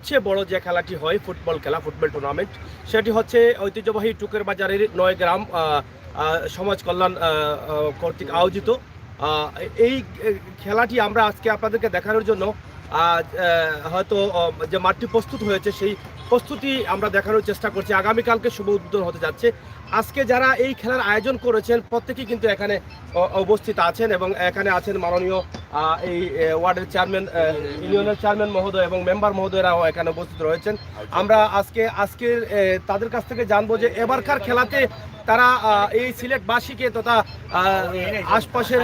সবচেয়ে বড় যে খেলাটি হয় ফুটবল খেলা, ফুটবল টুর্নামেন্ট, সেটি হচ্ছে ঐতিহ্যবাহী টুকের বাজারের ৯ গ্রাম সমাজ কল্যাণ কর্তৃক আয়োজিত। এই খেলাটি আমরা আজকে আপনাদেরকে দেখানোর জন্য হয়তো যে মাঠটি প্রস্তুত হয়েছে সেই প্রস্তুতি আমরা দেখানোর চেষ্টা করছি। আগামীকালকে শুভ উদ্বোধন হতে যাচ্ছে। আজকে যারা এই খেলার আয়োজন করেছেন প্রত্যেকেই কিন্তু এখানে উপস্থিত আছেন এবং এখানে আছেন মাননীয় এই ওয়ার্ডের চেয়ারম্যান, ইউনিয়নের চেয়ারম্যান মহোদয় এবং মেম্বার মহোদয়রাও এখানে উপস্থিত রয়েছেন। আমরা আজকের তাদের কাছ থেকে জানবো যে এবারকার খেলাতে তারা এই সিলেটবাসীকে তথা আশপাশের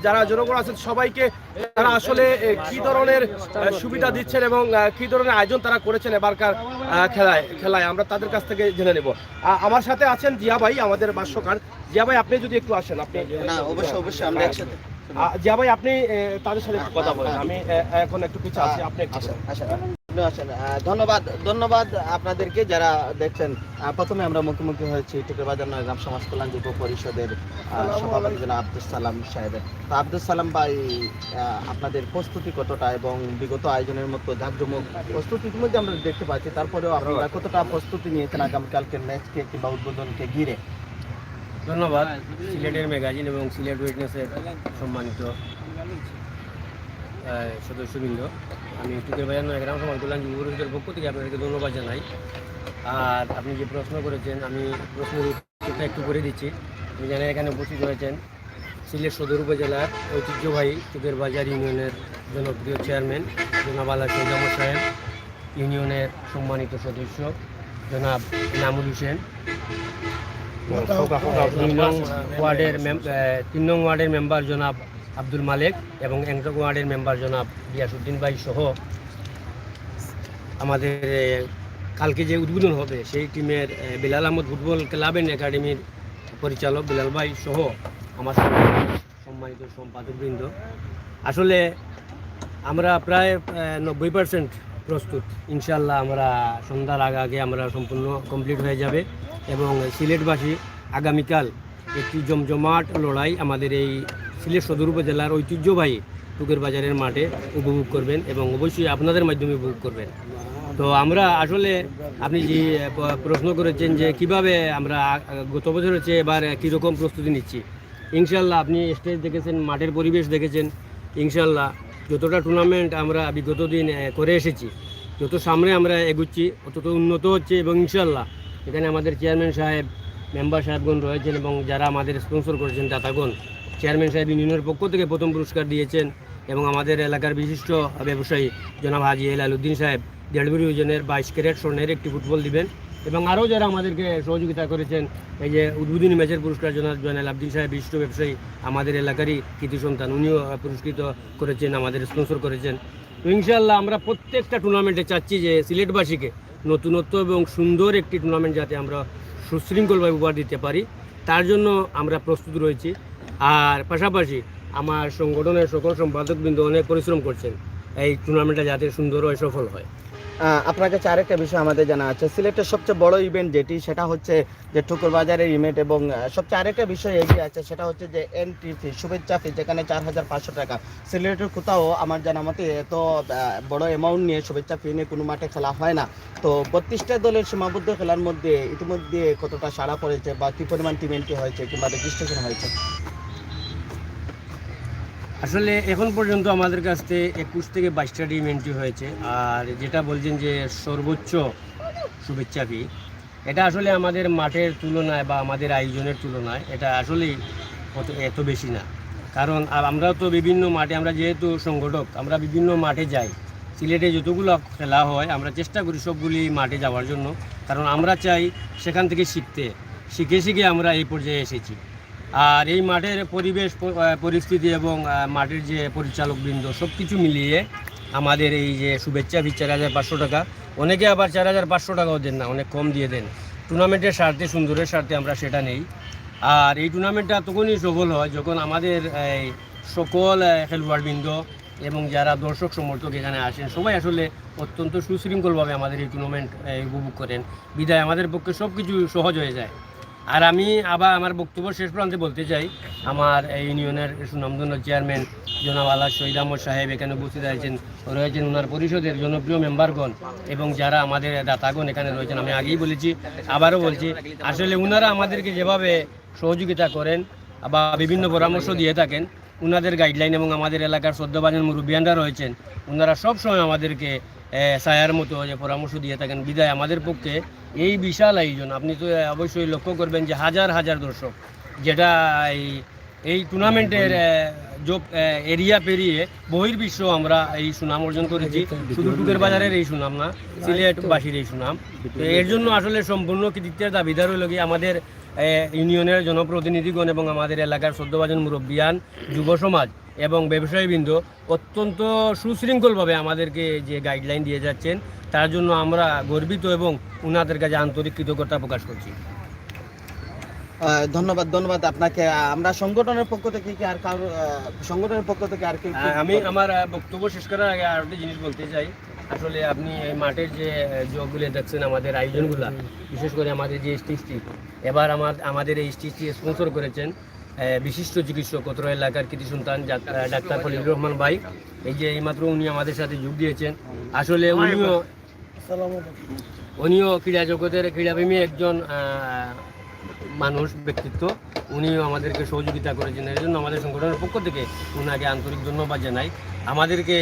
যারা জনগণ আছেন সবাইকে তারা আসলে কি ধরনের সুবিধা দিচ্ছেন এবং কি ধরনের আয়োজন তারা করেছেন এবারকার খেলায় আমরা তাদের কাছ থেকে জেনে নেব। আমার সাথে আছেন জিয়া ভাই, আমাদের ভাষ্যকার। জিয়া ভাই, আপনি যদি একটু আসেন। আপনি অবশ্যই আমরা একসাথে। জিয়া ভাই, আপনি তাদের সাথে একটু কথা বলেন। আমি এখন একটু পিছিয়ে আছি, আপনি একটু আসেন। ধন্যবাদ আপনাদেরকে যারা দেখছেন। প্রথমে আমরা মুখোমুখি হয়েছি টুকের বাজার ৯ গ্রাম সমাজ কল্যাণ যুব পরিষদের সভাপতি জনাব আব্দুল সালাম সাহেবের। তো আব্দুল সালাম ভাই, আপনাদের প্রস্তুতি কতটা এবং বিগত আয়োজনের মতো জাঁকজমক প্রস্তুতি ইতিমধ্যে আমরা দেখতে পাচ্ছি, তারপরেও আপনারা কতটা প্রস্তুতি নিয়েছেন আগামীকালকের ম্যাচকে কিংবা উদ্বোধনকে ঘিরে? ধন্যবাদ সিলেটের ম্যাগাজিন এবং সিলেট উইটনেসের সম্মানিত সদস্যবৃন্দ। আমি টুকের বাজার ৯ গ্রাম সমাজ কল্যাণ যুব পরিষদের পক্ষ থেকে আপনাদেরকে ধন্যবাদ জানাই। আর আপনি যে প্রশ্ন করেছেন, আমি প্রশ্নের উত্তরটা একটু করে দিচ্ছি। আপনি জানেন এখানে উপস্থিত হয়েছেন সিলেট সদর উপজেলার ঐতিহ্যবাহী টুকের বাজার ইউনিয়নের জনপ্রিয় চেয়ারম্যান জনাব আলা শহীদ সাহেব, ইউনিয়নের সম্মানিত সদস্য জনাব নামুল হোসেন, 3 নং ওয়ার্ডের মেম্বার জনাব আব্দুল মালেক এবং 1 নং ওয়ার্ডের মেম্বার জনাব গিয়াসউদ্দিন ভাই সহ আমাদের কালকে যে উদ্বোধন হবে সেই টিমের Bilal Ahmad football club and একাডেমির পরিচালক বিলাল ভাই সহ আমার সম্মানিত সম্পাদকবৃন্দ। আসলে আমরা প্রায় 90% প্রস্তুত। ইনশাল্লাহ আমরা সন্ধ্যার আগে আমরা সম্পূর্ণ কমপ্লিট হয়ে যাবে এবং সিলেটবাসী আগামীকাল একটি জমজমাট লড়াই আমাদের এই সিলেট সদর উপজেলার ঐতিহ্যবাহী টুকের বাজারের মাঠে উপভোগ করবেন এবং অবশ্যই আপনাদের মাধ্যমে উপভোগ করবেন। তো আমরা আসলে আপনি যে প্রশ্ন করেছেন যে কিভাবে আমরা গত বছরের চেয়ে এবার কীরকম প্রস্তুতি নিচ্ছি, ইনশাল্লাহ আপনি স্টেজ দেখেছেন, মাঠের পরিবেশ দেখেছেন। ইনশাল্লাহ যতটা টুর্নামেন্ট আমরা বিগত দিন করে এসেছি, যত সামনে আমরা এগুচ্ছি তত উন্নত হচ্ছে এবং ইনশাল্লাহ এখানে আমাদের চেয়ারম্যান সাহেব, মেম্বার সাহেবগণ রয়েছেন এবং যারা আমাদের স্পন্সর করেছেন দাতাগণ। চেয়ারম্যান সাহেব ইউনিয়নের পক্ষ থেকে প্রথম পুরস্কার দিয়েছেন এবং আমাদের এলাকার বিশিষ্ট ব্যবসায়ী জনাব হাজি আলউদ্দিন সাহেব 1.5 ওজনের 22 ক্যারেট স্বর্ণের একটি ফুটবল দিবেন এবং আরও যারা আমাদেরকে সহযোগিতা করেছেন, এই যে উদ্বোধনী ম্যাচের পুরস্কার জনাব আব্দিন সাহেব বিশিষ্ট ব্যবসায়ী, আমাদের এলাকারই কৃতি সন্তান, উনিও পুরস্কৃত করেছেন, আমাদের স্পন্সর করেছেন। তো ইনশাআল্লাহ আমরা প্রত্যেকটা টুর্নামেন্টে চাচ্ছি যে সিলেটবাসীকে নতুনত্ব এবং সুন্দর একটি টুর্নামেন্ট যাতে আমরা সুশৃঙ্খলভাবে উপহার দিতে পারি, তার জন্য আমরা প্রস্তুত রয়েছি। আর পাশাপাশি আমার সংগঠনের সকল সম্পাদকবৃন্দ অনেক পরিশ্রম করছেন এই টুর্নামেন্টটা যাতে সুন্দর হয়, সফল হয়। আপনার কাছে আরেকটা বিষয় আমাদের জানা আছে, সিলেটের সবচেয়ে বড় ইভেন্ট যেটি সেটা হচ্ছে যে ঠুকুর বাজারের ইভেন্ট এবং সবচেয়ে আরেকটা বিষয় এগিয়ে আছে সেটা হচ্ছে যে এন্ট্রি ফি, শুভেচ্ছা ফি, যেখানে 4500 টাকা। সিলেটের কোথাও আমার জানা মতে এত বড় অ্যামাউন্ট নিয়ে শুভেচ্ছা ফি নিয়ে কোনো মাঠে খেলা হয় না। তো 32টা দলের সীমাবদ্ধ খেলার মধ্যে ইতিমধ্যে কতটা সাড়া পড়েছে বা কী পরিমাণ টিম এন্ট্রি হয়েছে কিংবা রেজিস্ট্রেশন হয়েছে? আসলে এখন পর্যন্ত আমাদের কাছ থেকে 21 থেকে 22টা টিম এন্ট্রি হয়েছে। আর যেটা বলছেন যে সর্বোচ্চ শুভেচ্ছা ফি, এটা আসলে আমাদের মাঠের তুলনায় বা আমাদের আয়োজনের তুলনায় এটা আসলেই এত বেশি না। কারণ আমরাও তো বিভিন্ন মাঠে, আমরা যেহেতু সংগঠক, আমরা বিভিন্ন মাঠে যাই। সিলেটে যতগুলো খেলা হয় আমরা চেষ্টা করি সবগুলি মাঠে যাওয়ার জন্য, কারণ আমরা চাই সেখান থেকে শিখে আমরা এই পর্যায়ে এসেছি। আর এই মাঠের পরিবেশ পরিস্থিতি এবং মাঠের যে পরিচালকবৃন্দ সব কিছু মিলিয়ে আমাদের এই যে শুভেচ্ছা ফি 4500 টাকা, অনেকে আবার 4500 টাকাও দেন না, অনেক কম দিয়ে দেন। টুর্নামেন্টের স্বার্থে, সুন্দরের স্বার্থে আমরা সেটা নেই। আর এই টুর্নামেন্টটা তখনই সফল হয় যখন আমাদের সকল খেলোয়াড়বৃন্দ এবং যারা দর্শক সমর্থক এখানে আসেন সবাই আসলে অত্যন্ত সুশৃঙ্খলভাবে আমাদের এই টুর্নামেন্ট উপভোগ করেন। বিদায় আমাদের পক্ষে সব কিছু সহজ হয়ে যায়। আর আমি আবার আমার বক্তব্য শেষ প্রান্তে বলতে চাই, আমার এই ইউনিয়নের সুনামধন্য চেয়ারম্যান জনাব আল্লাহ শহীদ আহমদ সাহেব এখানে উপস্থিত রয়েছেন ওনার পরিষদের জনপ্রিয় মেম্বারগণ এবং যারা আমাদের দাতাগণ এখানে রয়েছেন। আমি আগেই বলেছি, আবারও বলছি, আসলে ওনারা আমাদেরকে যেভাবে সহযোগিতা করেন বা বিভিন্ন পরামর্শ দিয়ে থাকেন, ওনাদের গাইডলাইন এবং আমাদের এলাকার শ্রদ্ধাভাজন মুরব্বিয়ানরা রয়েছেন, ওনারা সবসময় আমাদেরকে ছায়ার মতো যে পরামর্শ দিয়ে থাকেন। বিদায় আমাদের পক্ষে এই বিশাল আয়োজন, আপনি তো অবশ্যই লক্ষ্য করবেন যে হাজার হাজার দর্শক, যেটা এই টুর্নামেন্টের এরিয়া পেরিয়ে বহির্বিশ্ব আমরা এই সুনাম অর্জন করেছি। শুধু টুকের বাজারের এই সুনাম না, সিলেটবাসীর এই সুনাম। তো এর জন্য আসলে সম্পূর্ণ কৃতিত্বের দাবিদার হল কি আমাদের ইউনিয়নের জনপ্রতিনিধিগণ এবং আমাদের এলাকার শ্রদ্ধাভাজন মুরব্বিয়ান, যুব সমাজ এবং ব্যবসায়ীবৃন্দ অত্যন্ত সুশৃঙ্খলভাবে আমাদেরকে যে গাইডলাইন দিয়ে যাচ্ছেন, তার জন্য আমরা গর্বিত এবং ওনাদের কাছে আন্তরিক কৃতজ্ঞতা প্রকাশ করছি। ধন্যবাদ আপনাকে। আমরা সংগঠনের পক্ষ থেকে কি আর সংগঠনের পক্ষ থেকে আর কি আমি আমার বক্তব্য শেষ করার আগে আর একটা জিনিস বলতে চাই। আসলে আপনি এই মাঠের যে জগগুলো দেখছেন, আমাদের আয়োজনগুলো, বিশেষ করে আমাদের যে স্টেজটি, এবার আমাদের এই স্টেজটি স্পন্সর করেছেন বিশিষ্ট চিকিৎসক অত্র এলাকার কৃতি সন্তান ডাক্তার খলিলুর রহমান ভাই। এই যে এইমাত্র উনি আমাদের সাথে যোগ দিয়েছেন। আসলে উনিও ক্রীড়া জগতের ক্রীড়াপ্রেমী একজন মানুষ, ব্যক্তিত্ব। উনিও আমাদেরকে সহযোগিতা করেছেন, এর জন্য আমাদের সংগঠনের পক্ষ থেকে ওনাকে আন্তরিক ধন্যবাদ জানাই। আমাদেরকে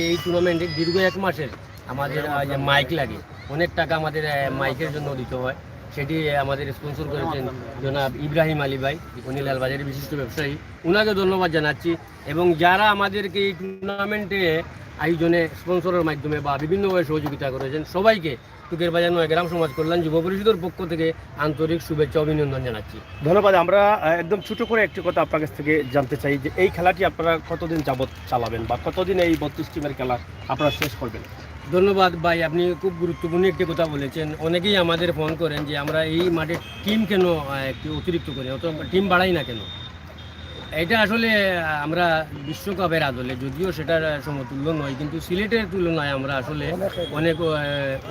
এই টুর্নামেন্টে দীর্ঘ 1 মাসের আমাদের যে মাইক লাগে, অনেক টাকা আমাদের মাইকের জন্য দিতে হয়, সেটি আমাদের স্পন্সর করেছেন জনাব ইব্রাহিম আলী ভাই, উনি লালবাজারের বিশিষ্ট ব্যবসায়ী। ওনাকে ধন্যবাদ জানাচ্ছি। এবং যারা আমাদেরকে এই টুর্নামেন্টে আয়োজনে স্পন্সরের মাধ্যমে বা বিভিন্নভাবে সহযোগিতা করেছেন, সবাইকে টুকের বাজার 9 গ্রাম সমাজ কল্যাণ যুব পরিষদের পক্ষ থেকে আন্তরিক শুভেচ্ছা অভিনন্দন জানাচ্ছি। ধন্যবাদ। আমরা একদম ছোট করে একটি কথা আপনার কাছ থেকে জানতে চাই যে এই খেলাটি আপনারা কতদিন যাবত চালাবেন বা কতদিন এই 32 টিমের খেলা আপনারা শেষ করবেন? ধন্যবাদ ভাই, আপনি খুব গুরুত্বপূর্ণ একটি কথা বলেছেন। অনেকেই আমাদের ফোন করেন যে আমরা এই মাঠে টিম কেন একটু অতিরিক্ত করি, অত টিম বাড়াই না কেন। এটা আসলে আমরা বিশ্বকাপের আদলে, যদিও সেটার সমতুল্য নয়, কিন্তু সিলেটের তুলনায় আমরা আসলে অনেক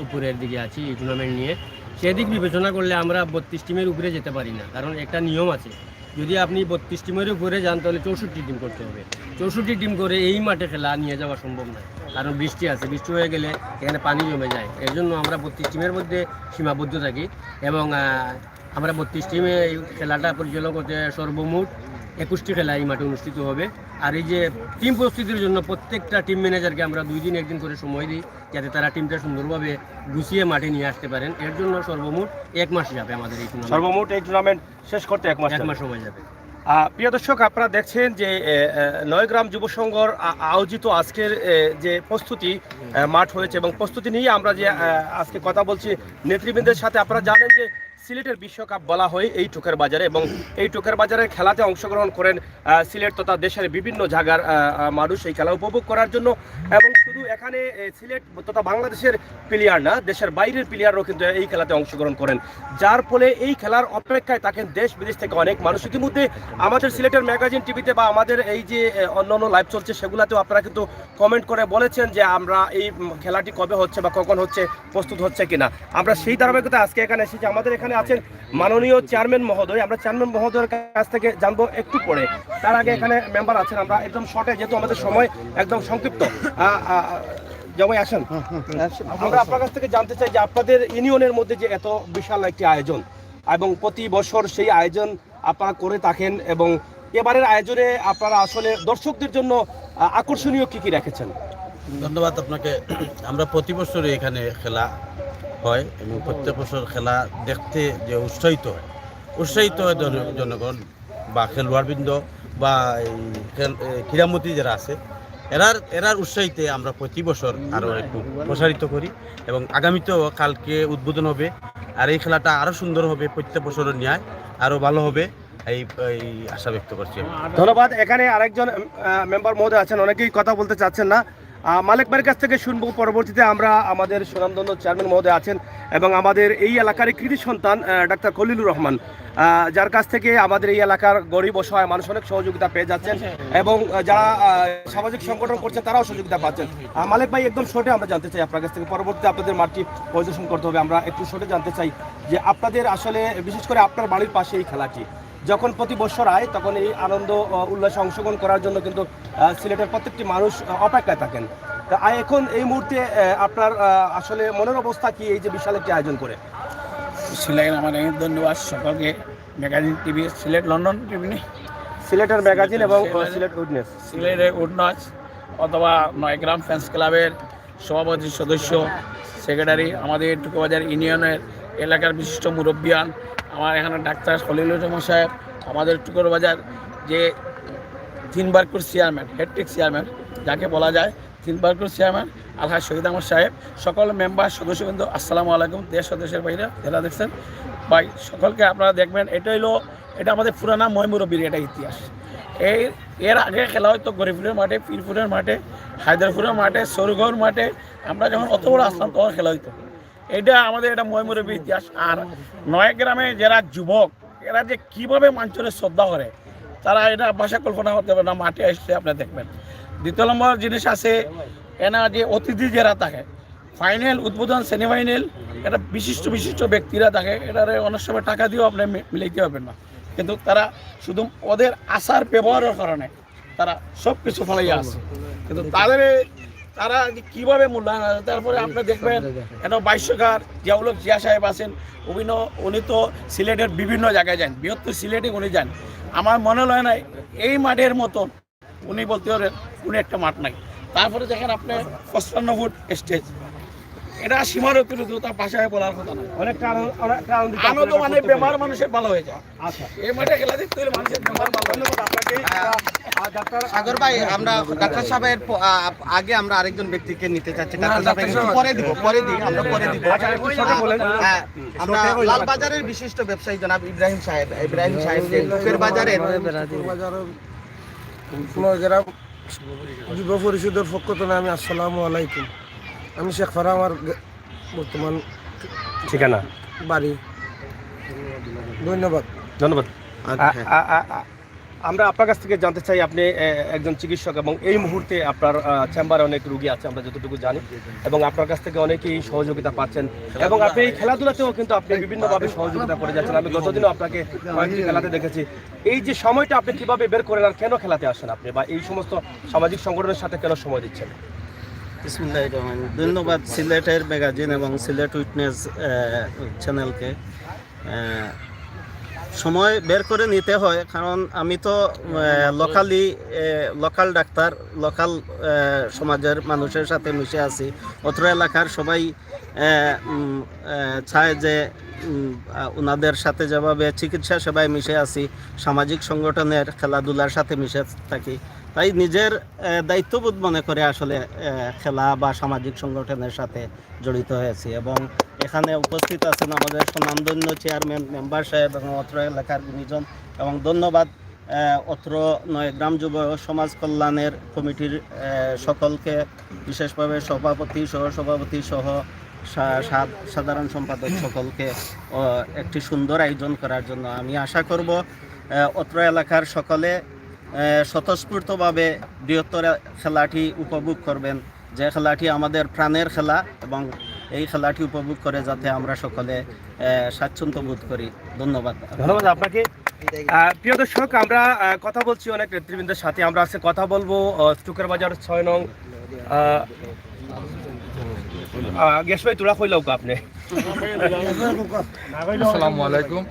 উপরের দিকে আছি এই টুর্নামেন্ট নিয়ে। সেদিক বিবেচনা করলে আমরা 32 টিমের উপরে যেতে পারি না, কারণ একটা নিয়ম আছে। যদি আপনি 32 টিমের উপরে যান তাহলে 64 টিম করতে হবে। 64 টিম করে এই মাঠে খেলা নিয়ে যাওয়া সম্ভব নয়, কারণ বৃষ্টি আছে, বৃষ্টি হয়ে গেলে এখানে পানি জমে যায়। এর জন্য আমরা 32 টিমের মধ্যে সীমাবদ্ধ থাকি এবং আমরা 32 টিমে এই খেলাটা পরিচালনা করতে সর্বমোট 21টি খেলা এই মাঠে অনুষ্ঠিত হবে। আর এই যে টিম প্রস্তুতির জন্য প্রত্যেকটা টিম ম্যানেজারকে আমরা 2 দিন 1 দিন করে সময় দিই, যাতে তারা টিমটা সুন্দরভাবে গুছিয়ে মাঠে নিয়ে আসতে পারেন। এর জন্য সর্বমোট 1 মাস যাবে আমাদের এই টুর্নামেন্ট। সর্বমোট এই টুর্নামেন্ট শেষ করতে 1 মাস সময় যাবে। প্রিয় দর্শক, আপনারা দেখছেন যে 9 গ্রাম যুব সংঘর আয়োজিত আজকের যে প্রস্তুতি মাঠ হয়েছে এবং প্রস্তুতি নিয়ে আমরা যে আজকে কথা বলছি নেতৃবৃন্দের সাথে। আপনারা জানেন যে সিলেটের বিশ্বকাপ বলা হয় এই টুকের বাজারে, এবং এই টুকের বাজারের খেলাতে অংশগ্রহণ করেন সিলেট তথা দেশের বিভিন্ন জায়গার মানুষ এই খেলা উপভোগ করার জন্য। এবং শুধু এখানে সিলেট তথা বাংলাদেশের প্লেয়ার না, দেশের বাইরের প্লেয়াররাও কিন্তু এই খেলাতে অংশগ্রহণ করেন, যার ফলে এই খেলার অপেক্ষায় থাকেন দেশ বিদেশ থেকে অনেক মানুষ। ইতিমধ্যে আমাদের সিলেটের ম্যাগাজিন টিভিতে বা আমাদের এই যে অন্যান্য লাইভ চলছে সেগুলাতেও আপনারা কিন্তু কমেন্ট করে বলেছেন যে আমরা এই খেলাটি কবে হচ্ছে বা কখন হচ্ছে, প্রস্তুত হচ্ছে কিনা। আমরা সেই ধারাবাহিকতা আজকে এখানে এসেছি। আমাদের এখানে আছেন মাননীয় চেয়ারম্যান মহোদয়, আমরা চেয়ারম্যান মহোদয়ের কাছ থেকে জানবো একটু পরে। তার আগে এখানে মেম্বার আছেন, আমরা একদম শর্টে, যেহেতু আমাদের সময় একদম সংক্ষিপ্ত, জমাই আসেন। আমরা আপনার কাছ থেকে জানতে চাই যে আপনাদের ইউনিয়নের মধ্যে যে এত বিশাল একটি আয়োজন এবং প্রতি বছর সেই আয়োজন আপনারা করে থাকেন, এবং এবারের আয়োজনে আপনারা আসলে দর্শকদের জন্য আকর্ষণীয় কি কি রেখেছেন? ধন্যবাদ আপনাকে। আমরা প্রতি বছরই এখানে খেলা হয় এবং প্রত্যেক বছর খেলা দেখতে যে উৎসাহিত হয় জনগণ বা খেলোয়াড়বৃন্দ বা এই ক্রীড়ামন্ত্রী যারা আছে, এরার উৎসাহিতে আমরা প্রতি বছর আরও একটু প্রসারিত করি এবং আগামীতেও কালকে উদ্বোধন হবে। আর এই খেলাটা আরও সুন্দর হবে, প্রত্যেক বছরের ন্যায় আরও ভালো হবে, এই আশা ব্যক্ত করছি। ধন্যবাদ। এখানে আরেকজন মেম্বার মহোদয় আছেন, অনেকেই কথা বলতে চাচ্ছেন না। মালিক ভাইয়ের কাছ থেকে শুনবো পরবর্তীতে। আমরা আমাদের সুনামধন্য চেয়ারম্যান মহোদয় আছেন এবং আমাদের এই এলাকার কৃতি সন্তান ডাক্তার খলিলুর রহমান, যার কাছ থেকে আমাদের এই এলাকার গরিব অসহায় মানুষ অনেক সহযোগিতা পেয়ে যাচ্ছেন এবং যারা সামাজিক সংগঠন করছে তারাও সহযোগিতা পাচ্ছেন। মালিক ভাই, একদম শর্টে আমরা জানতে চাই আপনার কাছ থেকে, পরবর্তীতে আপনাদের মাঠটি পরিদর্শন করতে হবে, আমরা একটু শর্টে জানতে চাই যে আপনাদের আসলে বিশেষ করে আপনার বাড়ির পাশে এই খেলাটি যখন প্রতি বছর হয় তখন এই আনন্দ উল্লাসে অংশগ্রহণ করার জন্য কিন্তু সিলেটের প্রত্যেকটি মানুষ অপেক্ষায় থাকেন। তা এখন এই মুহূর্তে আপনার আসলে মনের অবস্থা কি এই যে বিশাল একটি আয়োজন করে? সিলেট আমাদের ধন্যবাদ সকলকে। Magazine TV, Sylhet London TV, সিলেটের ম্যাগাজিন এবং সিলেট উইটনেস, সিলেটের উডনাচ অথবা নয়গ্রাম ফ্যান্স ক্লাবের সভাপতি সদস্য, সেক্রেটারি, আমাদের টুকুবাজার ইউনিয়নের এলাকার বিশিষ্ট মুরব্বিয়ান, আমার এখানে ডাক্তার খলিলুর রহমান সাহেব, আমাদের টুকুরবাজার যে 3 বার করে চেয়ারম্যান, হেডটেক চেয়ারম্যান যাকে বলা যায়, 3 বার করে চেয়ারম্যান আলহাজ শহীদ আহমদ সাহেব, সকল মেম্বার সদস্যবৃন্দ, আসসালামু আলাইকুম। দেশ সদস্যের বাইরে যারা দেখছেন ভাই, সকলকে আপনারা দেখবেন। এটা আমাদের পুরানা ময়মুরব্বীর এটা ইতিহাস। এর আগে খেলা হয়তো গরিপুরের মাঠে, পীরপুরের মাঠে, হায়দারপুরের মাঠে, সরগৌর মাঠে। আমরা যখন অত বড় আসলাম তখন খেলা হইতো। এটা আমাদের এটা ময়মুরব্বীর ইতিহাস। আর নয়গ্রামে যারা যুবক, এরা যে কীভাবে মানুষের শ্রদ্ধা করে, তারা এটা ভাষা কল্পনা করতে পারে না। মাঠে আসলে আপনারা দেখবেন। দ্বিতীয় নম্বর জিনিস আছে, এনা যে অতিথি যারা থাকে, ফাইনাল উদ্বোধন, সেমিফাইনাল, এটা বিশিষ্ট ব্যক্তিরা থাকে। এটারে অনেক সময় টাকা দিয়েও আপনি মিলাইতে পারবেন না, কিন্তু তারা শুধু ওদের আচার ব্যবহারের কারণে তারা সব কিছু ফেলাই আসে। কিন্তু তারা কীভাবে মূল্যায়ন আছে। তারপরে আপনি দেখবেন এটা ভাষ্যকার জিয়াউল জিয়া সাহেব আছেন, উনি তো সিলেটের বিভিন্ন জায়গায় যান, বৃহত্তর সিলেটে উনি যান। আমার মনে হয় না এই মাঠের মতন উনি বলতে পারেন উনি একটা মাঠ নাই। তারপরে দেখেন আপনি 55 ফুট স্টেজ, এটা সীমার অতিরিক্ত, তার ভাষায় বলার কথা নয়। অনেকটা আনন্দ মানে ব্যবহার মানুষের ভালো হয়ে যায়। আচ্ছা, এই মাঠে খেলা দেখতে হলে মানুষের ব্যবহার ভালো। ধন্যবাদ আপনাকে ডাক্তার সাগর ভাই। আমরা ডাক্তার সাহেবের আগে আমরা আরেকজন ব্যক্তিকে নিতে চাচ্ছি। ডাক্তার সাহেব একটু পরে দিব। আচ্ছা, একটু ছোট বলেন। হ্যাঁ, আমরা লালবাজারের বিশিষ্ট ব্যবসায়ী জনাব ইব্রাহিম সাহেব যে টুকের বাজারের নয়গ্রাম যুব পরিষদের পক্ষ থেকে আমি আসসালামু আলাইকুম। আমি শেখ ফারা, আমার বর্তমান ঠিকানা বাড়ি। ধন্যবাদ। আমরা আপনার কাছ থেকে জানতে চাই, আপনি একজন চিকিৎসক এবং এই মুহূর্তে আপনার চেম্বারে অনেক রোগী আছে আমরা যতটুকু জানি, এবং আপনার কাছ থেকে অনেকেই সহযোগিতা পাচ্ছেন এবং আপনি এই খেলাধুলাতেও কিন্তু আপনি বিভিন্নভাবে সহযোগিতা করে যাচ্ছেন। আমি গতদিনও আপনাকে কয়েকটি খেলাতে দেখেছি। এই যে সময়টা আপনি কিভাবে বের করেন আর কেন খেলাতে আসেন আপনি, বা এই সমস্ত সামাজিক সংগঠনের সাথে কেন সময় দিচ্ছেন? বিসমিল্লাহির রহমানির রহিম। ধন্যবাদ সিলেটের ম্যাগাজিন এবং সিলেট উইটনেস চ্যানেলকে। সময় বের করে নিতে হয়, কারণ আমি তো লোকাল ডাক্তার, লোকাল সমাজের মানুষের সাথে মিশে আছি। অত্র এলাকার সবাই চায় যে ওনাদের সাথে যেভাবে চিকিৎসা সেবায় মিশে আছি, সামাজিক সংগঠনের খেলাধুলার সাথে মিশে থাকি, তাই নিজের দায়িত্ববোধ মনে করে আসলে খেলা বা সামাজিক সংগঠনের সাথে জড়িত হয়েছি। এবং এখানে উপস্থিত আছেন আমাদের সুনামধন্য চেয়ারম্যান, মেম্বার সাহেব এবং অত্র এলাকার গুণীজন, এবং ধন্যবাদ অত্র নয়গ্রাম যুব সমাজ কল্যাণের কমিটির সকলকে, বিশেষভাবে সভাপতি, সহসভাপতি সহ সাধারণ সম্পাদক সকলকে একটি সুন্দর আয়োজন করার জন্য। আমি আশা করব অত্র এলাকার সকলে স্বতঃস্ফূর্তভাবে বৃহত্তর খেলাটি উপভোগ করবেন, যে খেলাটি আমাদের প্রাণের খেলা, এবং এই খেলাটি উপভোগ করে যাতে আমরা সকলে স্বাচ্ছন্দ্য বোধ করি। ধন্যবাদ আপনাকে। প্রিয় দর্শক, আমরা কথা বলছি অনেক নেতৃবৃন্দের সাথে। আমরা আজকে কথা বলবো টুকের বাজার 6 নং গ্যাস ভাই তোরা কইলাও আপনি। আসসালামু আলাইকুম।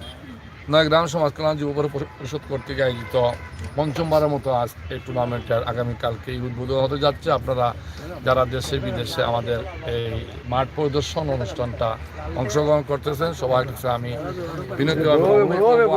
নয়গ্রাম সমাজ কল্যাণ যুব পরিষদ কর্তৃক আয়োজিত পঞ্চমবারের মতো আজ এই টুর্নামেন্টের আগামীকালকে উদ্বোধন হতে যাচ্ছে। আপনারা যারা দেশে বিদেশে আমাদের এই মাঠ পরিদর্শন অনুষ্ঠানটা অংশগ্রহণ করতেছেন, সবার কাছে আমি বিনতিভাবে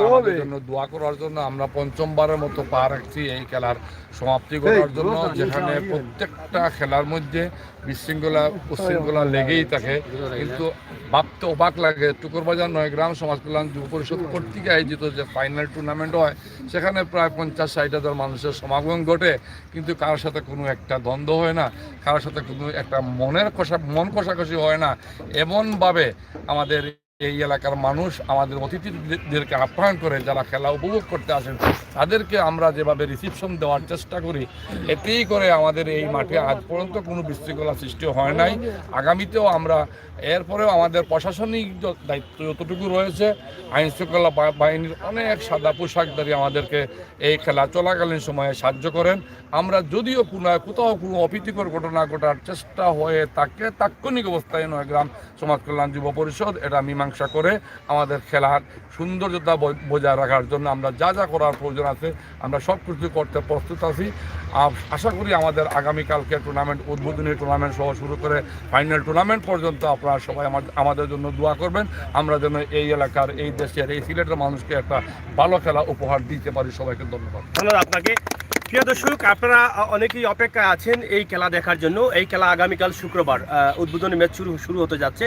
আমাদের জন্য দোয়া করার জন্য। আমরা পঞ্চমবারের মতো পা রাখছি এই খেলার সমাপ্তি করার জন্য, যেখানে প্রত্যেকটা খেলার মধ্যে বিশৃঙ্খলা উচ্ছৃঙ্খলা লেগেই থাকে, কিন্তু ভাবতে অবাক লাগে টুকুরবাজার 9 গ্রাম সমাজ কল্যাণ যুব পরিষদ কর্তৃক আয়োজিত যে ফাইনাল টুর্নামেন্ট হয় সেখানে প্রায় 50-60 হাজার মানুষের সমাগম ঘটে, কিন্তু কারোর সাথে কোনো একটা দ্বন্দ্ব হয় না, কারোর সাথে কোনো একটা মন কষাকষি হয় না। এমনভাবে আমাদের এই এলাকার মানুষ আমাদের অতিথিদেরকে আপ্যায়ন করে, যারা খেলা উপভোগ করতে আসেন তাদেরকে আমরা যেভাবে রিসিপশন দেওয়ার চেষ্টা করি, এতেই করে আমাদের এই মাঠে আজ পর্যন্ত কোনো বিশৃঙ্খলা সৃষ্টি হয় নাই। আগামীতেও আমরা এরপরেও আমাদের প্রশাসনিক দায়িত্ব যতটুকু রয়েছে, আইন শৃঙ্খলা বাহিনীর অনেক সাদা পোশাকধারী আমাদেরকে এই খেলা চলাকালীন সময়ে সাহায্য করেন। আমরা যদিও কোথাও কোনো অপ্রীতিকর ঘটনা ঘটার চেষ্টা হয়ে থাকে, তাৎক্ষণিক অবস্থায় 9 গ্রাম সমাজ কল্যাণ যুব পরিষদ এটা মীমাংসা করে আমাদের খেলার সৌন্দর্যতা বজায় রাখার জন্য আমরা যা যা করার প্রয়োজন আছে আমরা সব কিছু করতে প্রস্তুত আছি। আশা করি আমাদের আগামীকালকে টুর্নামেন্ট, উদ্বোধনী টুর্নামেন্ট সহ শুরু করে ফাইনাল টুর্নামেন্ট পর্যন্ত আপনারা সবাই আমাদের জন্য দোয়া করবেন, আমরা যেন এই এলাকার, এই দেশের, এই সিলেটের মানুষকে একটা ভালো খেলা উপহার দিতে পারি। সবাইকে ধন্যবাদ। ধন্যবাদ আপনাকে। প্রিয় দর্শক, আপনারা অনেকেই অপেক্ষায় আছেন এই খেলা দেখার জন্য। এই খেলা আগামীকাল শুক্রবার উদ্বোধনী ম্যাচ শুরু হতে যাচ্ছে,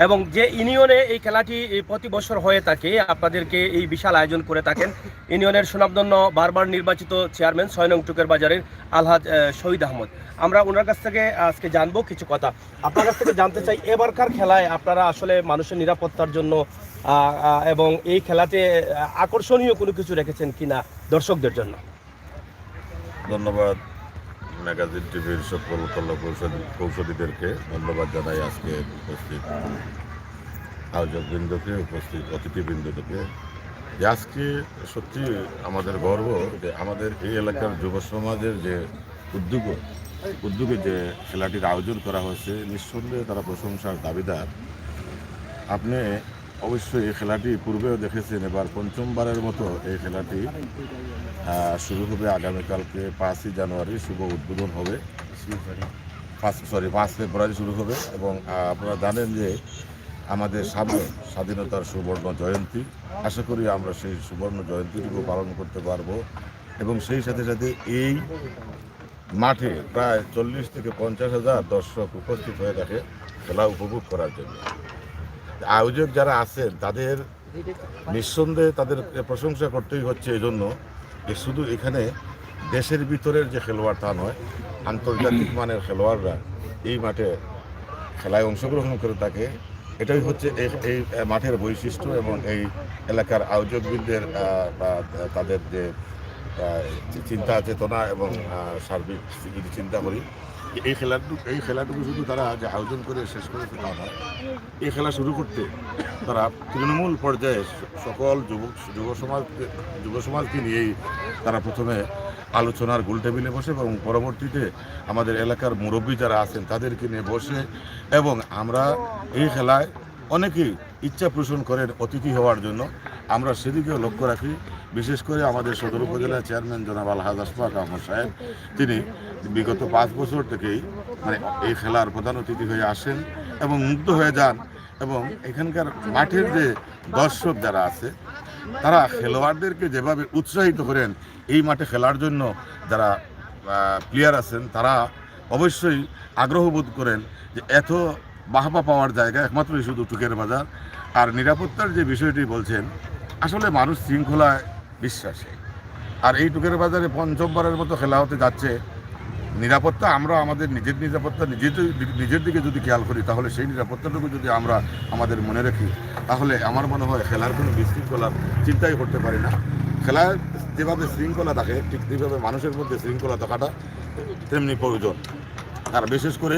এবং যে ইউনিয়নে এই খেলাটি প্রতি বছর হয়ে থাকে, আপনাদেরকে এই বিশাল আয়োজন করে থাকেন ইউনিয়নের সুনামধন্য বারবার নির্বাচিত চেয়ারম্যান 6 নং টুকের বাজারের আলহাজ শহীদ আহমদ। আমরা ওনার কাছ থেকে আজকে জানবো কিছু কথা। আপনার কাছ থেকে জানতে চাই, এবারকার খেলায় আপনারা আসলে মানুষের নিরাপত্তার জন্য এবং এই খেলাতে আকর্ষণীয় কোনো কিছু রেখেছেন কিনা দর্শকদের জন্য? ধন্যবাদ ম্যাগাজিন টিভির সকল কৌশলীদেরকে ধন্যবাদ জানাই, আজকে উপস্থিত আয়োজকবৃন্দকে, উপস্থিত অতিথিবৃন্দকে। যে আজকে সত্যি আমাদের গর্ব যে আমাদের এই এলাকার যুব সমাজের যে উদ্যোগে যে খেলাটির আয়োজন করা হয়েছে, নিঃসন্দেহে তারা প্রশংসার দাবিদার। আপনি অবশ্যই এই খেলাটি পূর্বেও দেখেছেন, এবার পঞ্চমবারের মতো এই খেলাটি শুরু হবে আগামীকালকে 5ই জানুয়ারি শুভ উদ্বোধন হবে, 5 ফেব্রুয়ারি শুরু হবে। এবং আপনারা জানেন যে আমাদের সামনে স্বাধীনতার সুবর্ণ জয়ন্তী, আশা করি আমরা সেই সুবর্ণ জয়ন্তীটুকু পালন করতে পারবো। এবং সেই সাথে সাথে এই মাঠে প্রায় 40 থেকে 50 হাজার দর্শক উপস্থিত হয়ে থাকে খেলা উপভোগ করার জন্য। আয়োজক যারা আছেন তাদের নিঃসন্দেহে তাদের প্রশংসা করতেই হচ্ছে, এই জন্য যে শুধু এখানে দেশের ভিতরের যে খেলোয়াড় তা নয়, আন্তর্জাতিক মানের খেলোয়াড়রা এই মাঠে খেলায় অংশগ্রহণ করে থাকে। এটাই হচ্ছে এই মাঠের বৈশিষ্ট্য। এবং এই এলাকার আয়োজকবৃন্দের তাদের যে চিন্তা চেতনা এবং সার্বিক যদি চিন্তা করি, এই খেলাটুকু শুধু তারা যে আয়োজন করে শেষ করেছে তা নয়, এই খেলা শুরু করতে তারা তৃণমূল পর্যায়ে সকল যুব সমাজকে নিয়েই তারা প্রথমে আলোচনার গোল টেবিলে বসে, এবং পরবর্তীতে আমাদের এলাকার মুরব্বী যারা আছেন তাদেরকে নিয়ে বসে, এবং আমরা এই খেলায় অনেকেই ইচ্ছা পোষণ করেন অতিথি হওয়ার জন্য। আমরা সেদিকেও লক্ষ্য রাখি। বিশেষ করে আমাদের সদর উপজেলার চেয়ারম্যান জনাব আলহাজ আশফাক আহমদ সাহেব, তিনি বিগত 5 বছর থেকেই এই খেলার প্রধান অতিথি হয়ে আসেন এবং মুগ্ধ হয়ে যান। এবং এখানকার মাঠের যে দর্শক যারা আছে তারা খেলোয়াড়দেরকে যেভাবে উৎসাহিত করেন, এই মাঠে খেলার জন্য যারা প্লেয়ার আছেন তারা অবশ্যই আগ্রহ বোধ করেন যে এত বাহবা পাওয়ার জায়গা একমাত্রই শুধু টুকের বাজার। আর নিরাপত্তার যে বিষয়টি বলছেন, আসলে মানুষ শৃঙ্খলায় বিশ্বাসী। আর এই টুকের বাজারে পঞ্চমবারের মতো খেলা হতে যাচ্ছে। নিরাপত্তা, আমরা আমাদের নিজের নিরাপত্তা নিজের দিকে যদি খেয়াল করি, তাহলে সেই নিরাপত্তাটুকু যদি আমরা আমাদের মনে রাখি, তাহলে আমার মনে হয় খেলার কোনো বিশৃঙ্খলার চিন্তাই করতে পারি না। খেলার যেভাবে শৃঙ্খলা থাকে, ঠিক সেইভাবে মানুষের মধ্যে শৃঙ্খলা থাকাটা তেমনি প্রয়োজন। আর বিশেষ করে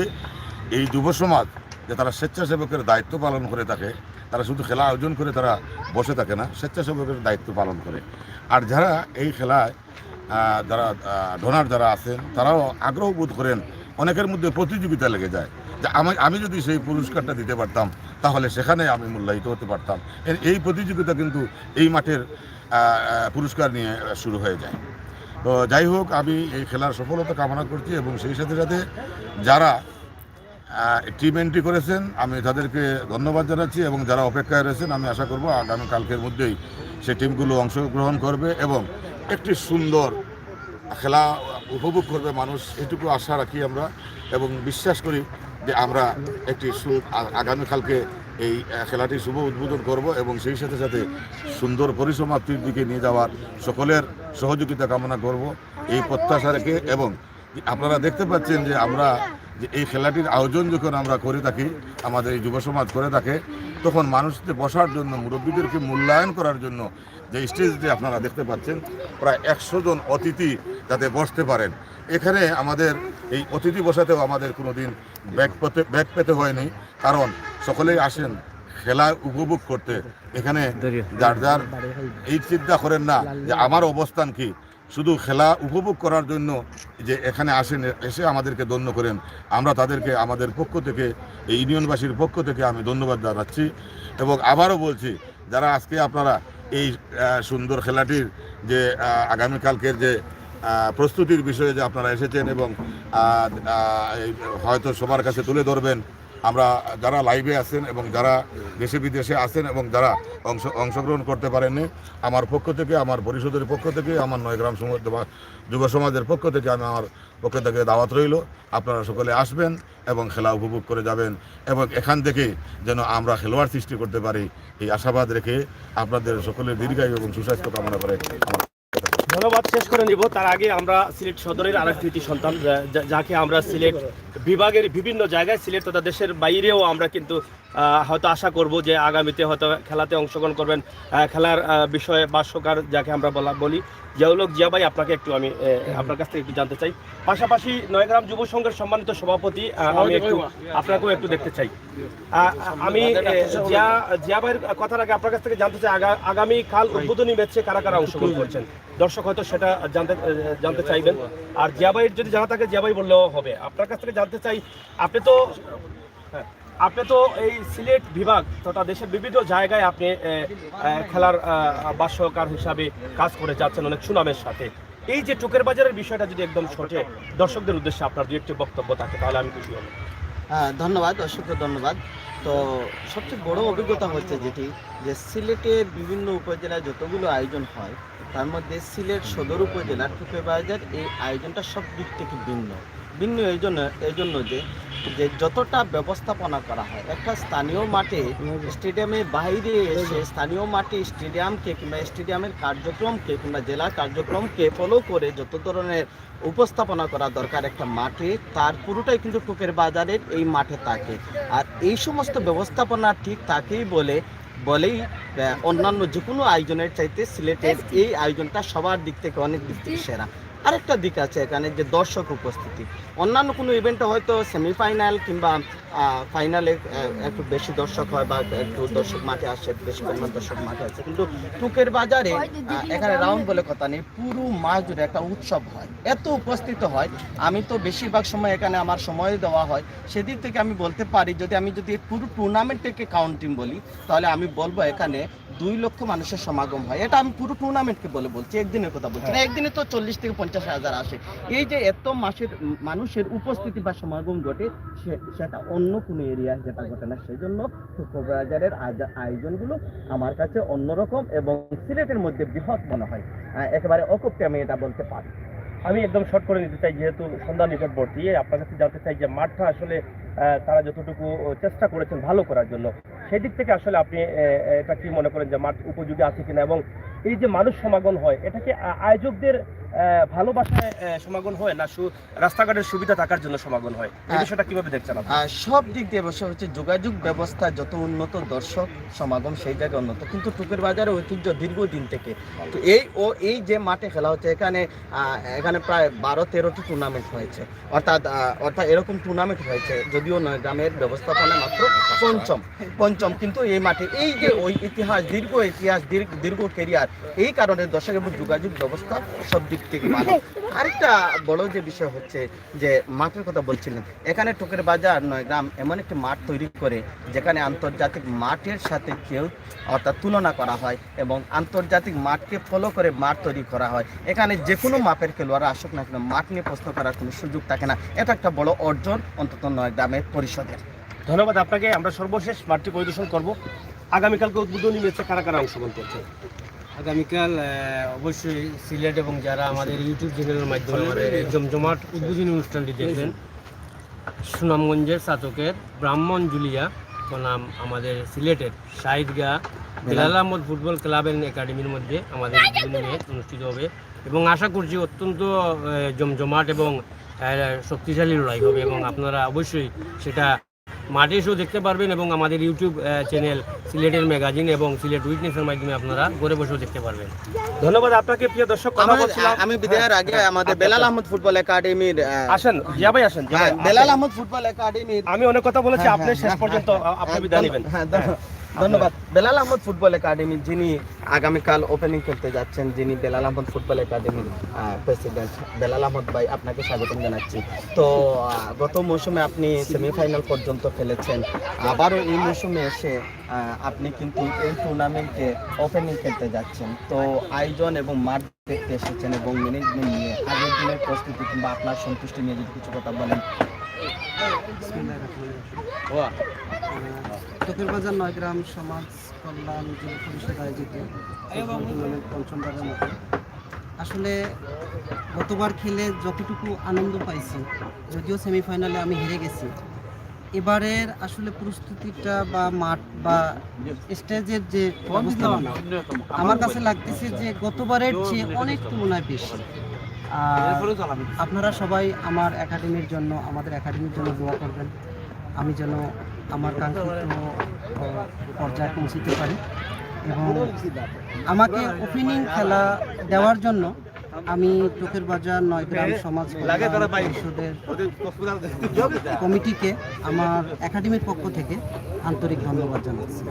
এই যুব সমাজ যে তারা স্বেচ্ছাসেবকের দায়িত্ব পালন করে থাকে, তারা শুধু খেলা আয়োজন করে তারা বসে থাকে না, স্বেচ্ছাসেবকের দায়িত্ব পালন করে। আর যারা এই খেলায় যারা ডোনার যারা আছেন তারাও আগ্রহ বোধ করেন, অনেকের মধ্যে প্রতিযোগিতা লেগে যায় যে আমি যদি সেই পুরস্কারটা দিতে পারতাম তাহলে সেখানে আমি মূল্যায়িত হতে পারতাম। এই প্রতিযোগিতা কিন্তু এই মাঠের পুরস্কার নিয়ে শুরু হয়ে যায়। তো যাই হোক, আমি এই খেলার সফলতা কামনা করছি, এবং সেই সাথে সাথে যারা টিম এন্ট্রি করেছেন আমি তাদেরকে ধন্যবাদ জানাচ্ছি, এবং যারা অপেক্ষায় রয়েছেন আমি আশা করব আগামীকালকের মধ্যেই সেই টিমগুলো অংশগ্রহণ করবে এবং একটি সুন্দর খেলা উপভোগ করবে মানুষ, এটুকু আশা রাখি আমরা। এবং বিশ্বাস করি যে আমরা একটি আগামীকালকে এই খেলাটি শুভ উদ্বোধন করব এবং সেই সাথে সাথে সুন্দর পরিসমাপ্তির দিকে নিয়ে যাওয়ার সকলের সহযোগিতা কামনা করব এই প্রত্যাশা রেখে। এবং আপনারা দেখতে পাচ্ছেন যে আমরা যে এই খেলাটির আয়োজন যখন আমরা করে থাকি, আমাদের এই যুব সমাজ করে থাকে, তখন মানুষদের বসার জন্য, মুরব্বীদেরকে মূল্যায়ন করার জন্য যে স্টেজটি আপনারা দেখতে পাচ্ছেন, প্রায় 100 জন অতিথি যাতে বসতে পারেন। এখানে আমাদের এই অতিথি বসাতেও আমাদের কোনো দিন ব্যাগ পেতে হয়নি, কারণ সকলেই আসেন খেলা উপভোগ করতে। এখানে যার যার এই চিন্তা করেন না যে আমার অবস্থান কি, শুধু খেলা উপভোগ করার জন্য যে এখানে আসেন, এসে আমাদেরকে ধন্য করেন। আমরা তাদেরকে আমাদের পক্ষ থেকে, এই ইউনিয়নবাসীর পক্ষ থেকে আমি ধন্যবাদ জানাচ্ছি। এবং আবারও বলছি, যারা আজকে আপনারা এই সুন্দর খেলাটির যে আগামীকালকের যে প্রস্তুতির বিষয়ে যে আপনারা এসেছেন এবং হয়তো সবার কাছে তুলে ধরবেন, আমরা যারা লাইভে আছেন এবং যারা দেশে বিদেশে আছেন এবং যারা অংশগ্রহণ করতে পারেননি, আমার পক্ষ থেকে, আমার পরিষদের পক্ষ থেকে, আমার নয়গ্রাম যুব সমাজের পক্ষ থেকে আমি আমার পক্ষ থেকে দাওয়াত রইল। আপনারা সকলে আসবেন এবং খেলা উপভোগ করে যাবেন এবং এখান থেকে যেন আমরা খেলোয়াড় সৃষ্টি করতে পারি, এই আশাবাদ রেখে আপনাদের সকলের দীর্ঘায়ু এবং সুস্বাস্থ্য কামনা করে আমার ধন্যবাদ। শেষ করে নিব তার আগে আমরা সিলেট সদরের আরেক কৃতি সন্তান, যাকে আমরা সিলেট বিভাগের বিভিন্ন জায়গায়, সিলেট তথা দেশের বাইরেও আমরা কিন্তু হয়তো আশা করব যে আগামীতে হয়তো খেলাতে অংশগ্রহণ করবেন, খেলার বিষয়ে ভাষ্যকার যাকে আমরা বলি জিয়াউল জিয়া ভাই, আপনাকে একটু আমি আপনার কাছ থেকে একটু জানতে চাই। পাশাপাশি নয়গ্রাম যুব সংঘের সম্মানিত সভাপতি আমি একটু আপনাকেও একটু দেখতে চাই। আমি জিয়া ভাইয়ের কথার আগে আপনার কাছ থেকে জানতে চাই, আগামীকাল উদ্বোধনী ম্যাচে কারা কারা অংশগ্রহণ করছেন, দর্শক হয়তো সেটা জানতে চাইবেন। আর জিয়া ভাইয়ের যদি জানা থাকে জিয়া ভাই বললেও হবে। আপনার কাছ থেকে জানতে চাই, আপনি তো এই সিলেট বিভাগ তথা দেশের বিভিন্ন জায়গায় আপনি খেলার ভাষ্যকার হিসাবে কাজ করে যাচ্ছেন অনেক সুনামের সাথে। এই যে টুকের বাজারের বিষয়টা যদি একদম সঠিক দর্শকদের উদ্দেশ্যে আপনার দু একটি বক্তব্য থাকে তাহলে আমি খুশি হব। ধন্যবাদ, অসংখ্য ধন্যবাদ। তো সবচেয়ে বড় অভিজ্ঞতা হচ্ছে যেটি, যে সিলেটের বিভিন্ন উপজেলায় যতগুলো আয়োজন হয় তার মধ্যে সিলেট সদর উপজেলার টুকের বাজার এই আয়োজনটা সব দিক থেকে ভিন্ন এই জন্য যে যতটা ব্যবস্থাপনা করা হয়, একটা স্থানীয় মাঠে, স্টেডিয়ামের বাইরে এসে স্থানীয় মাঠে স্টেডিয়ামকে কিংবা স্টেডিয়ামের কার্যক্রমকে কিংবা জেলা কার্যক্রমকে ফলো করে যত ধরনের উপস্থাপনা করা দরকার একটা মাঠে, তার পুরোটাই কিন্তু টুকের বাজারের এই মাঠে থাকে। আর এই সমস্ত ব্যবস্থাপনা ঠিক তাকেই বলেই অন্যান্য যে কোনো আয়োজনের চাইতে সিলেটের এই আয়োজনটা সবার দিক থেকে অনেক দিক থেকে সেরা। আরেকটা দিক আছে এখানে, যে দর্শক উপস্থিতি। অন্যান্য কোনো ইভেন্টে হয়তো সেমিফাইনাল কিংবা ফাইনালে একটু বেশি দর্শক হয় বা একটু দর্শক মাঠে আসে, বেশি পরিমাণ দর্শক মাঠে আসে, কিন্তু টুকের বাজারে এখানে রাউন্ড বলে কথা নেই, পুরো মাস জুড়ে একটা উৎসব হয়, এত উপস্থিত হয়। আমি তো বেশিরভাগ সময় এখানে আমার সময় দেওয়া হয়, সেদিক থেকে আমি বলতে পারি, আমি যদি পুরো টুর্নামেন্টকে কাউন্টিং বলি তাহলে আমি বলবো এখানে 2 লক্ষ মানুষের সমাগম হয়। এটা আমি পুরো টুর্নামেন্টকে বলছি, একদিনের কথা বলছি না। একদিনে তো 40 থেকে 50 হাজার আসে। এই যে এত মানুষের উপস্থিতি বা সমাগম ঘটে, সেটা অন্য কোনো এরিয়ায় যেটা ঘটে না। সেই জন্য কক্সবাজারের আয়োজনগুলো আমার কাছে অন্যরকম এবং সিলেটের মধ্যে বৃহৎ মনে হয়। একেবারে অকপটে আমি এটা বলতে পারি। আমি একদম শর্ট করে নিতে চাই, যেহেতু সন্ধ্যা নিকটবর্তী, আপনার কাছে জানতে চাই যে মাঠটা আসলে তারা যতটুকু চেষ্টা করেছেন ভালো করার জন্য, সেই দিক থেকে আসলে আপনি এটা কি মনে করেন যে মাঠ উপযোগী আছে কিনা, এবং এই যে মানুষ সমাগম হয় এটা কি আয়োজকদের ভালোবাসায় সমাগম হয় না রাস্তাঘাটের সুবিধা থাকার জন্য সমাগম হয়? এই বিষয়টা কিভাবে দেখছেন আপনি? সব দিক দিয়ে বসে হচ্ছে যোগাযোগ ব্যবস্থা যত উন্নত, দর্শক সমাগম সেই জায়গায় উন্নত, কিন্তু টুকের বাজারে ঐতিহ্য দীর্ঘদিন থেকে। তো এই যে মাঠে খেলা হচ্ছে, এখানে প্রায় 12-13টি টুর্নামেন্ট হয়েছে, অর্থাৎ এরকম টুর্নামেন্ট হয়েছে, যদিও নয়গ্রামের ব্যবস্থাপনা মাত্র পঞ্চম, কিন্তু এই মাঠে এই যে ওই দীর্ঘ কেরিয়ার, এই কারণে দর্শক এবং যোগাযোগ ব্যবস্থা সব দিক থেকে ভালো। আরেকটা বড় যে বিষয় হচ্ছে যে মাঠের কথা বলছিলেন, এখানে টুকের বাজার নয়গ্রাম এমন একটি মাঠ তৈরি করে যেখানে আন্তর্জাতিক মাঠের সাথে অর্থাৎ তুলনা করা হয় এবং আন্তর্জাতিক মাঠকে ফলো করে মাঠ তৈরি করা হয়। এখানে যে কোনো মাপের খেলোয়াড়রা আসুক না কেন, মাঠ নিয়ে প্রশ্ন করার কোনো সুযোগ থাকে না। এটা একটা বড় অর্জন অন্তত নয়গ্রামের পরিষদের। ধন্যবাদ আপনাকে। আমরা সর্বশেষ মাঠটি পরিদর্শন করব। আগামীকালকে উদ্বোধনী ম্যাচে কারা কারা অংশগ্রহণ করছে? আগামীকাল অবশ্যই সিলেট এবং যারা আমাদের ইউটিউব চ্যানেলের মাধ্যমে আমাদের জমজমাট উদ্বোধনী অনুষ্ঠানটি দেখবেন, সুনামগঞ্জের চাতকের ব্রাহ্মণ জুলিয়া বনাম আমাদের সিলেটের শাহিদগা Bilal Ahmad football club and একাডেমির মধ্যে আমাদের বিভিন্ন ম্যাচ অনুষ্ঠিত হবে এবং আশা করছি অত্যন্ত জমজমাট এবং শক্তিশালী লড়াই হবে এবং আপনারা অবশ্যই সেটা মাঠে এসেও দেখতে পারবেন এবং আমাদের ইউটিউব চ্যানেল সিলেটের ম্যাগাজিন এবং সিলেট উইটনেসের মাধ্যমে আপনারা ঘরে বসেও দেখতে পারবেন। ধন্যবাদ আপনাকে প্রিয় দর্শক। কথা বলছিলাম আমি বিদায়ের আগে আমাদের বেলাল আহমদ ফুটবল একাডেমির আসেন জিয়া ভাই আসেন। জিয়া ভাই, বেলাল আহমদ ফুটবল একাডেমির আমি অনেক কথা বলেছি, আপনি শেষ পর্যন্ত আপনি বিদায় নেবেন। ধন্যবাদ। বেলাল আহমদ ফুটবল একাডেমি যিনি আগামীকাল ওপেনিং করতে যাচ্ছেন, যিনি বেলাল আহমদ ফুটবল একাডেমির প্রেসিডেন্ট বেলাল আহমদ ভাই, আপনাকে স্বাগতম জানাচ্ছি। তো গত মৌসুমে আপনি সেমিফাইনাল পর্যন্ত খেলেছেন, আবারও এই মৌসুমে এসে আপনি কিন্তু এই টুর্নামেন্টে ওপেনিং খেলতে যাচ্ছেন। তো আয়োজন এবং মাঠ দেখতে এসেছেন এবং ম্যানেজমেন্ট নিয়ে আগের দিনের প্রস্তুতি কিংবা আপনার সন্তুষ্টি নিয়ে যদি কিছু কথা বলেন। টুকের বাজার 9 গ্রাম সমাজ কল্যাণ যুব পরিষদ আয়োজিত টুর্নামেন্ট পঞ্চমবারের মতো আসলে গতবার খেলে যতটুকু আনন্দ পাইছি, যদিও সেমিফাইনালে আমি হেরে গেছি, এবারের আসলে প্রস্তুতিটা বা মাঠ বা স্টেজের যে ব্যবস্থাপনা আমার কাছে লাগতেছে যে গতবারের চেয়ে অনেক তুলনায় বেশি। আর আপনারা সবাই আমার একাডেমির জন্য, আমাদের একাডেমির জন্য দোয়া করবেন, আমি যেন আমার কাঙ্ক্ষিত পর্যায়ে পৌঁছতে পারি এবং আমাকে ওপেনিং খেলা দেওয়ার জন্য আমি টুকের বাজার 9 গ্রাম সমাজ কল্যাণ পরিষদের কমিটিকে আমার একাডেমির পক্ষ থেকে আন্তরিক ধন্যবাদ জানাচ্ছি।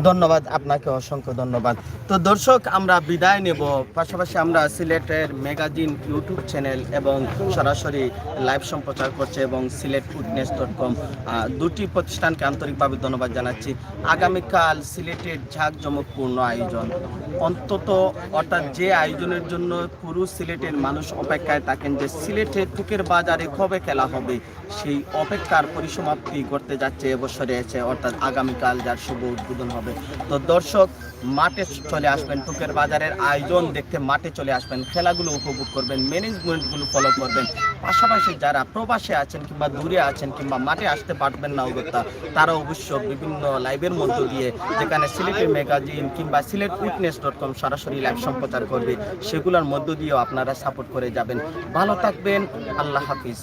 ধন্যবাদ আপনাকে, অসংখ্য ধন্যবাদ। তো দর্শক, আমরা বিদায় নেব, পাশাপাশি আমরা সিলেটের ম্যাগাজিন ইউটিউব চ্যানেল এবং সরাসরি লাইভ সম্প্রচার করছে এবং siletwitness.com দুটি প্রতিষ্ঠানকে আন্তরিকভাবে ধন্যবাদ জানাচ্ছি। আগামীকাল সিলেটের ঝাঁকজমকপূর্ণ আয়োজন, অর্থাৎ যে আয়োজনের জন্য পুরো সিলেটের মানুষ অপেক্ষায় থাকেন যে সিলেটের টুকের বাজারে কবে খেলা হবে, সেই অপেক্ষার পরিসমাপ্তি করতে যাচ্ছে এবছরে এসে, অর্থাৎ আগামীকাল যার শুভ উদ্বোধন হবে। তো দর্শক, মাঠে চলে আসবেন, টুকের বাজারের আয়োজন দেখতে মাঠে চলে আসবেন, খেলাগুলো উপভোগ করবেন, ম্যানেজমেন্টগুলো ফলো করবেন। পাশাপাশি যারা প্রবাসে আছেন কিংবা দূরে আছেন কিংবা মাঠে আসতে পারবেন না অগত্যা, তারা অবশ্য বিভিন্ন লাইভের মধ্য দিয়ে, যেখানে সিলেটের ম্যাগাজিন কিংবা siletwitness.com সরাসরি লাইভ সম্প্রচার করবে, সেগুলোর মধ্য দিয়েও আপনারা সাপোর্ট করে যাবেন। ভালো থাকবেন, আল্লাহ হাফিজ।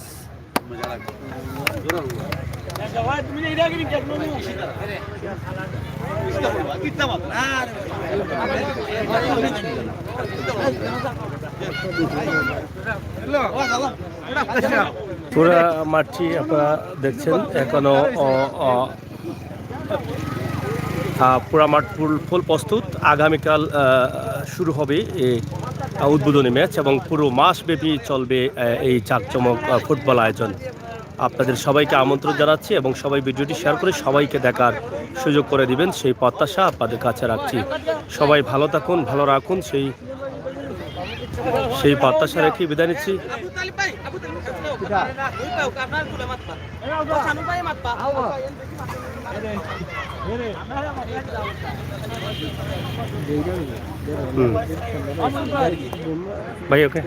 পুরা মাঠটি আপনারা দেখছেন, এখনো পুরা মাঠ ফুল প্রস্তুত। আগামীকাল শুরু হবে এই উদ্বোধনী ম্যাচ এবং পুরো মাসব্যাপী চলবে এই জাঁকজমক ফুটবল আয়োজন। আপনাদের সবাইকে আমন্ত্রণ জানাচ্ছি এবং সবাই ভিডিওটি শেয়ার করে সবাইকে দেখার সুযোগ করে দিবেন, সেই প্রত্যাশা আপনাদের কাছে রাখছি। সবাই ভালো থাকুন, ভালো রাখুন, সেই প্রত্যাশা রেখে বিদায় নিচ্ছি। ভাই ওকে।